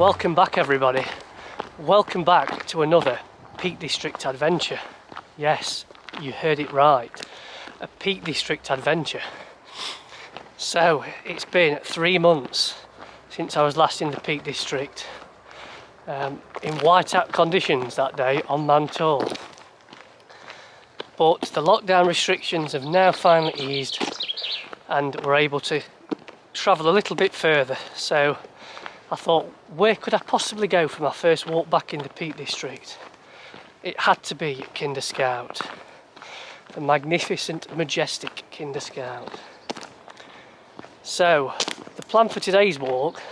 Welcome back everybody. Welcome back to another Peak District adventure. Yes, you heard it right. A Peak District adventure. So it's been 3 months since I was last in the Peak District. In whiteout conditions that day on Mantor. But the lockdown restrictions have now finally eased and we're able to travel a little bit further. So I thought, where could I possibly go for my first walk back in the Peak District? It had to be Kinder Scout. The magnificent, majestic Kinder Scout. So, the plan for today's walk,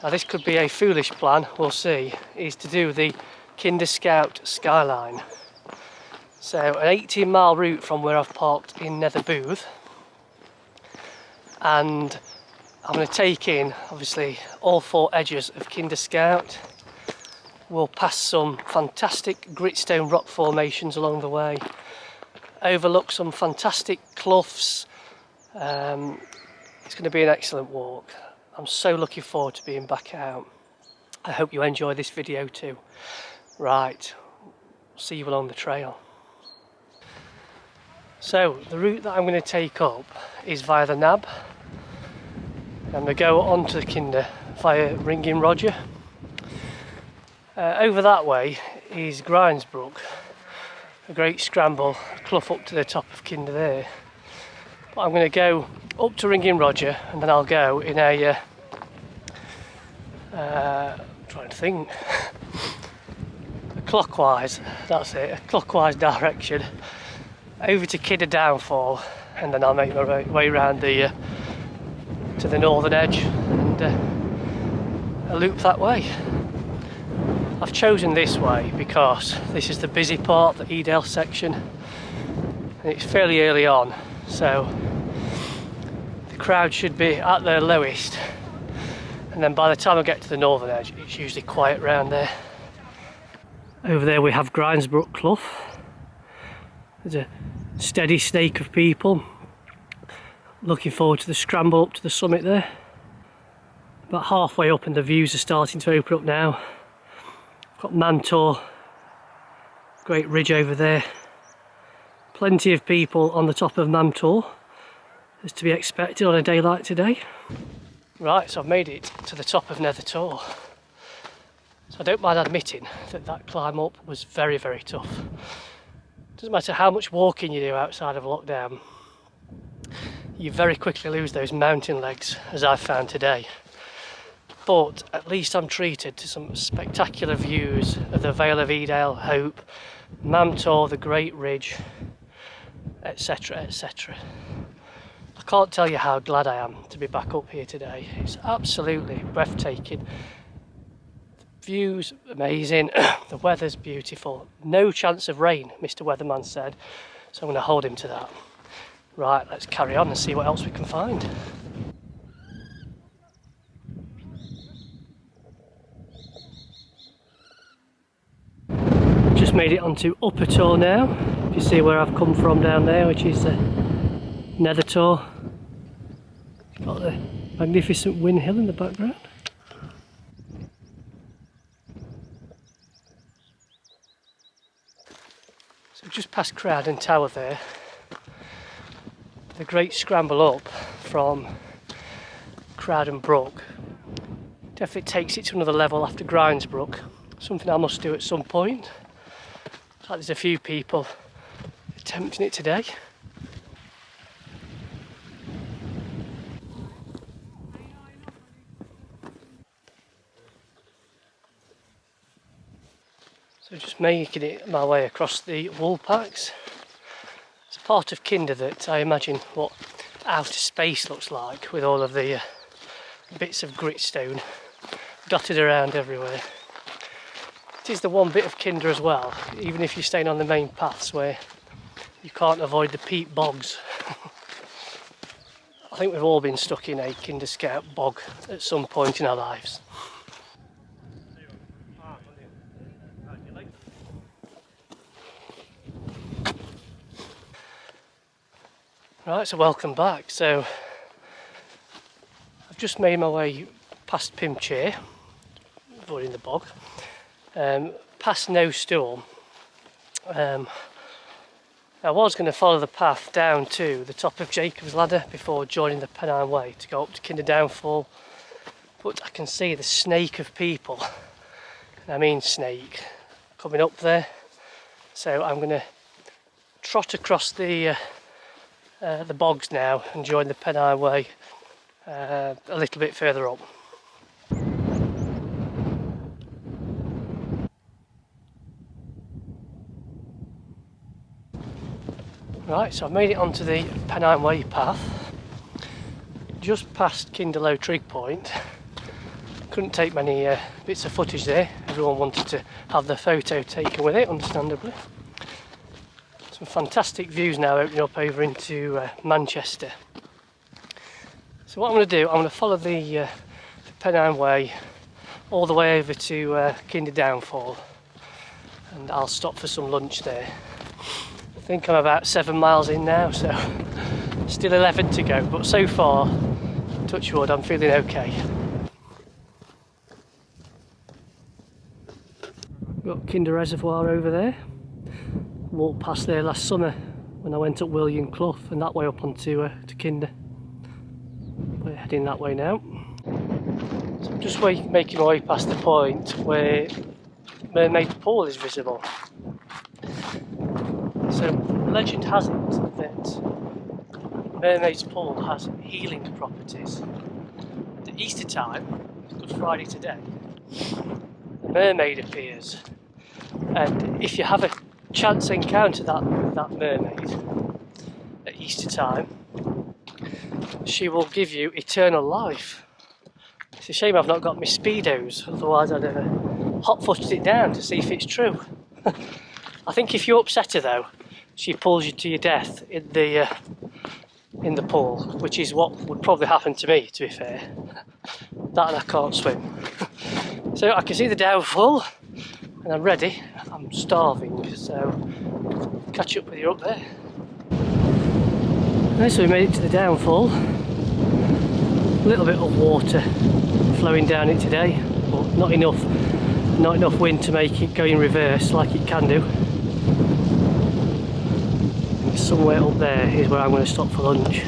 now this could be a foolish plan, we'll see, is to do the Kinder Scout Skyline. So, an 18-mile route from where I've parked in Netherboth. And I'm going to take in, obviously, all 4 edges of Kinder Scout. We'll pass some fantastic gritstone rock formations along the way. Overlook some fantastic cloughs. It's going to be an excellent walk. I'm so looking forward to being back out. I hope you enjoy this video too. Right, see you along the trail. So, the route that I'm going to take up is via the Nab. I'm going to go on to Kinder via Ringing Roger. Over that way is Brook, a Great Scramble, clough up to the top of Kinder there. But I'm going to go up to Ringing Roger and then I'll go in a, trying to think, a clockwise, that's it, a clockwise direction, over to Kinder Downfall, and then I'll make my way around the to the northern edge and a loop that way. I've chosen this way because this is the busy part, the Edale section, and it's fairly early on, so the crowd should be at their lowest, and then by the time I get to the northern edge it's usually quiet round there. Over there we have Brook Clough. There's a steady snake of people. Looking forward to the scramble up to the summit there. About halfway up and the views are starting to open up now. I've got Mantor, great ridge over there. Plenty of people on the top of Mantor, as to be expected on a day like today. Right, so I've made it to the top of Nethertor. So I don't mind admitting that that climb up was very, very tough. Doesn't matter how much walking you do outside of lockdown, you very quickly lose those mountain legs, as I've found today. But at least I'm treated to some spectacular views of the Vale of Edale, Hope, Mantor, the Great Ridge, etc, etc. I can't tell you how glad I am to be back up here today. It's absolutely breathtaking. The views amazing, the weather's beautiful. No chance of rain, Mr. Weatherman said, so I'm going to hold him to that. Right, let's carry on and see what else we can find. Just made it onto Upper Tor now. You see where I've come from down there, which is Nethertor. Got the magnificent Win Hill in the background. So just past Crag and Tower there. The Great Scramble up from Crag and Brook definitely takes it to another level after Brook. Something I must do at some point. Looks like there's a few people attempting it today. So just making it my way across the wool packs. It's a part of Kinder that I imagine what outer space looks like, with all of the bits of gritstone dotted around everywhere. It is the one bit of Kinder as well, even if you're staying on the main paths, where you can't avoid the peat bogs. I think we've all been stuck in a Kinder Scout bog at some point in our lives. Right, so welcome back. So I've just made my way past Pimchair, avoiding the bog, past No Storm. I was going to follow the path down to the top of Jacob's Ladder before joining the Pennine Way to go up to Kinder Downfall, but I can see the snake of people, and I mean snake, coming up there, so I'm going to trot across the bogs now and join the Pennine Way a little bit further up. Right, so I've made it onto the Pennine Way path, just past Kinder Trig point. Couldn't take many bits of footage there, everyone wanted to have their photo taken with it, understandably. Some fantastic views now opening up over into Manchester. So what I'm going to do, I'm going to follow the Pennine Way all the way over to Kinder Downfall, and I'll stop for some lunch there. I think I'm about 7 miles in now, so still 11 to go, but so far, touch wood, I'm feeling okay. Got Kinder Reservoir over there. Walked past there last summer when I went up William Clough and that way up onto to Kinder. We're heading that way now. So I'm just making my way past the point where Mermaid's Pool is visible. So legend has it that Mermaid's Pool has healing properties. At Easter time, Good Friday today, the mermaid appears, and if you have a chance encounter that mermaid at Easter time, she will give you eternal life. It's a shame I've not got my speedos, otherwise I'd have hot-footed it down to see if it's true. I think if you upset her though, she pulls you to your death in the pool, which is what would probably happen to me, to be fair. That and I can't swim. So I can see the downfall and I'm ready. I'm starving, so catch up with you up there. Okay, so we made it to the downfall. A little bit of water flowing down it today, but not enough wind to make it go in reverse like it can do. Somewhere up there is where I'm going to stop for lunch.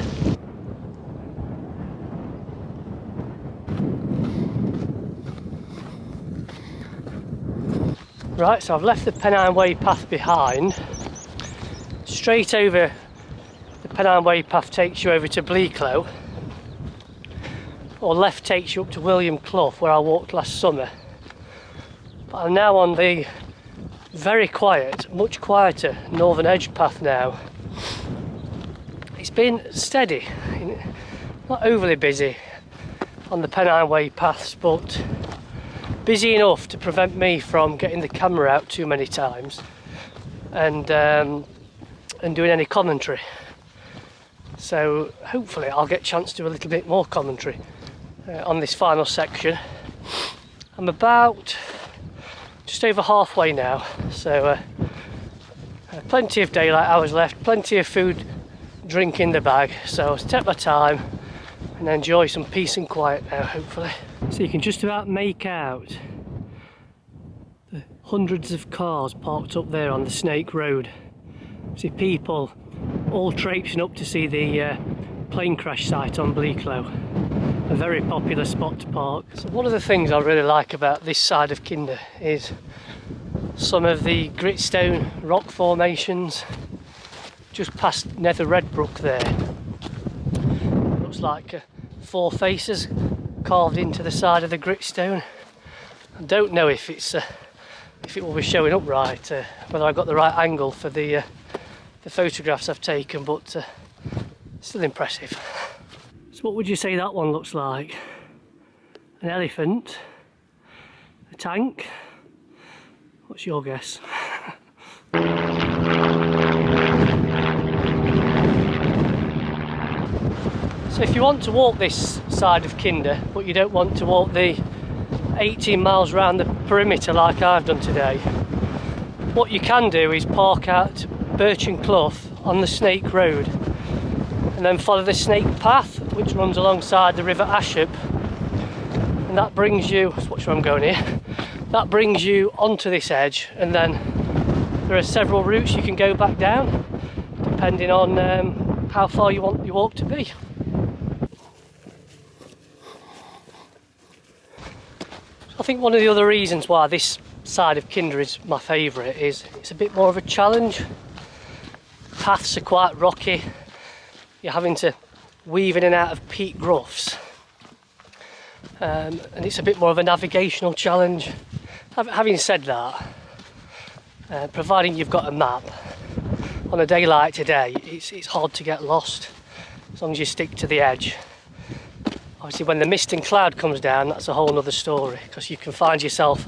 Right, so I've left the Pennine Way path behind. Straight over the Pennine Way path takes you over to Bleaklow, or left takes you up to William Clough where I walked last summer. But I'm now on the very quiet, much quieter Northern Edge path now. It's been steady, not overly busy on the Pennine Way paths, but busy enough to prevent me from getting the camera out too many times and doing any commentary. So hopefully I'll get a chance to do a little bit more commentary on this final section. I'm about just over halfway now, so plenty of daylight hours left, plenty of food, drink in the bag, so I'll take my time and enjoy some peace and quiet now, hopefully. So you can just about make out the hundreds of cars parked up there on the Snake Road. See people all traipsing up to see the plane crash site on Bleaklow, a very popular spot to park. So one of the things I really like about this side of Kinder is some of the gritstone rock formations just past Nether Redbrook there. Looks like 4 faces carved into the side of the gritstone. I don't know if it will be showing up right, whether I got the right angle for the photographs I've taken, but still impressive. So what would you say that one looks like? An elephant? A tank? What's your guess? So if you want to walk this side of Kinder, but you don't want to walk the 18 miles around the perimeter like I've done today, what you can do is park at Birchen Clough on the Snake Road and then follow the Snake Path, which runs alongside the River Ashop, and that brings you, watch where I'm going here, that brings you onto this edge, and then there are several routes you can go back down depending on how far you want your walk to be. I think one of the other reasons why this side of Kinder is my favourite is it's a bit more of a challenge. Paths are quite rocky, you're having to weave in and out of peat groughs, and it's a bit more of a navigational challenge. Having said that, providing you've got a map, on a day like today it's hard to get lost as long as you stick to the edge. Obviously when the mist and cloud comes down, that's a whole other story, because you can find yourself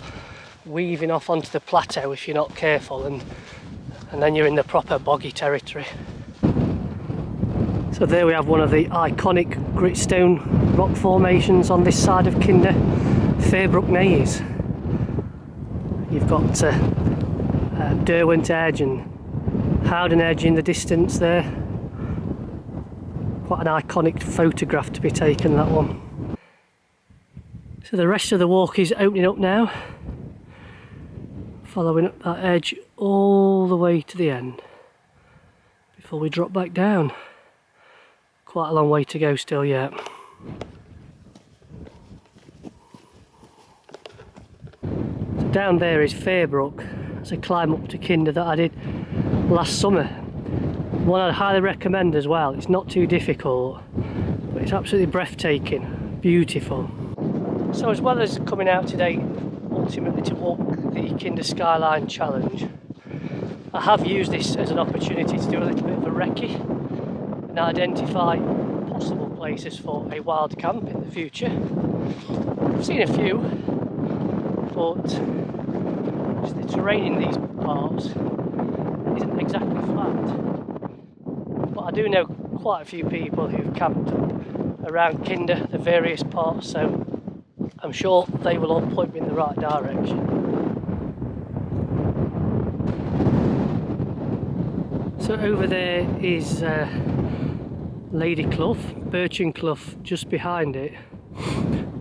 weaving off onto the plateau if you're not careful, and then you're in the proper boggy territory. So there we have one of the iconic gritstone rock formations on this side of Kinder, Fairbrook Naze. You've got Derwent Edge and Howden Edge in the distance there. Quite an iconic photograph to be taken, that one. So the rest of the walk is opening up now, following up that edge all the way to the end before we drop back down. Quite a long way to go still yet. So down there is Fairbrook. It's a climb up to Kinder that I did last summer. One I'd highly recommend as well. It's not too difficult, but it's absolutely breathtaking, beautiful. So as well as coming out today ultimately to walk the Kinder Skyline Challenge, I have used this as an opportunity to do a little bit of a recce and identify possible places for a wild camp in the future. I've seen a few, but the terrain in these parts isn't exactly flat. But I do know quite a few people who've camped around Kinder, the various parts, so I'm sure they will all point me in the right direction. So over there is Lady Clough, Birchen Clough just behind it.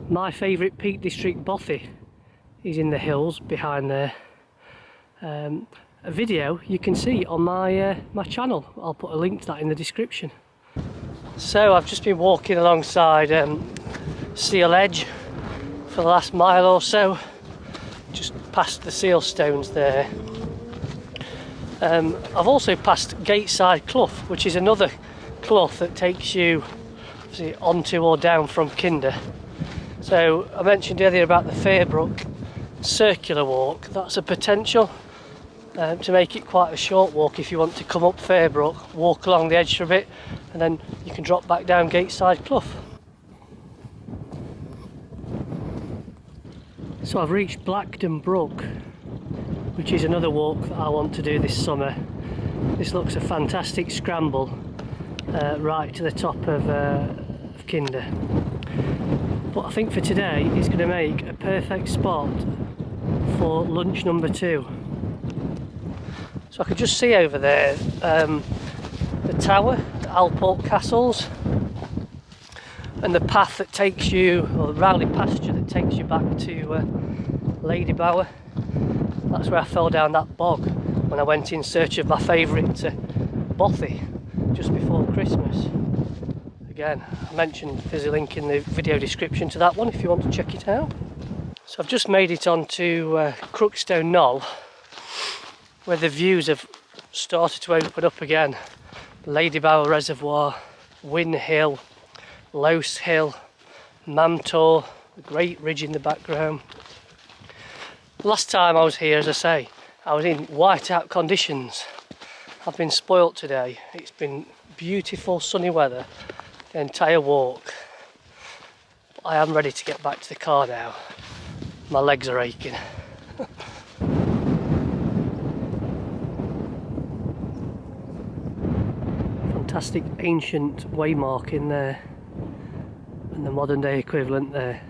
My favourite Peak District bothy is in the hills behind there. A video you can see on my channel. I'll put a link to that in the description. So I've just been walking alongside Seal Edge for the last mile or so, just past the seal stones there. I've also passed Gateside Clough, which is another clough that takes you onto or down from Kinder. So I mentioned earlier about the Fairbrook circular walk. That's a potential to make it quite a short walk if you want to come up Fairbrook, walk along the edge for a bit, and then you can drop back down Gateside Clough. So I've reached Blackden Brook, which is another walk that I want to do this summer. This looks a fantastic scramble right to the top of Kinder. But I think for today it's going to make a perfect spot for lunch number 2. So I could just see over there the tower, the Alport Castles, and the path that takes you, or the Rowley pasture that takes you back to Lady Bower. That's where I fell down that bog when I went in search of my favourite bothy just before Christmas. Again, I mentioned there's a link in the video description to that one if you want to check it out. So I've just made it onto Crookstone Knoll, where the views have started to open up again. Lady Bower Reservoir, Wynn Hill, Lose Hill, Mamtor, the Great Ridge in the background. Last time I was here, as I say, I was in whiteout conditions. I've been spoilt today. It's been beautiful sunny weather the entire walk. I am ready to get back to the car now. My legs are aching. Fantastic ancient waymark in there, and the modern day equivalent there.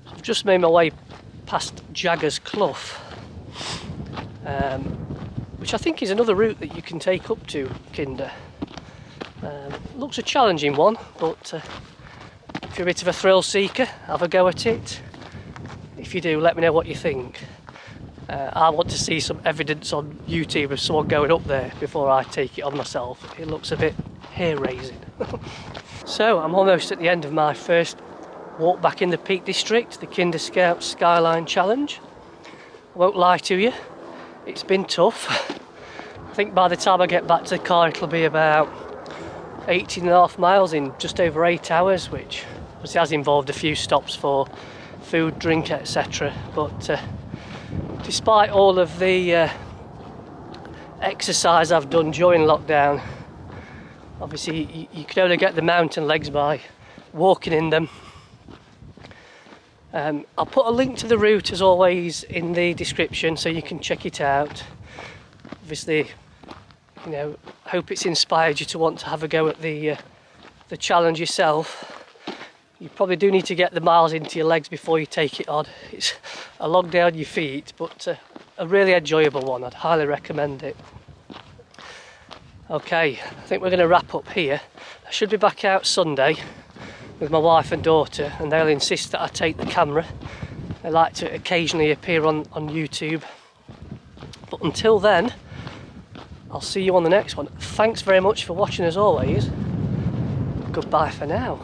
I've just made my way past Jaggers Clough, which I think is another route that you can take up to Kinder. Looks a challenging one, but if you're a bit of a thrill seeker, have a go at it. If you do, let me know what you think. I want to see some evidence on YouTube of someone going up there before I take it on myself. It looks a bit hair-raising. So I'm almost at the end of my first walk back in the Peak District, the Kinder Scout Skyline Challenge. I won't lie to you, it's been tough. I think by the time I get back to the car it'll be about 18.5 miles in just over 8 hours, which obviously has involved a few stops for food, drink, etc. But despite all of the exercise I've done during lockdown, obviously you can only get the mountain legs by walking in them. I'll put a link to the route as always in the description so you can check it out. Obviously, you know, hope it's inspired you to want to have a go at the challenge yourself. You probably do need to get the miles into your legs before you take it on. It's a log down your feet, but a really enjoyable one. I'd highly recommend it. Okay, I think we're going to wrap up here. I should be back out Sunday with my wife and daughter, and they'll insist that I take the camera. They like to occasionally appear on YouTube. But until then, I'll see you on the next one. Thanks very much for watching as always. Goodbye for now.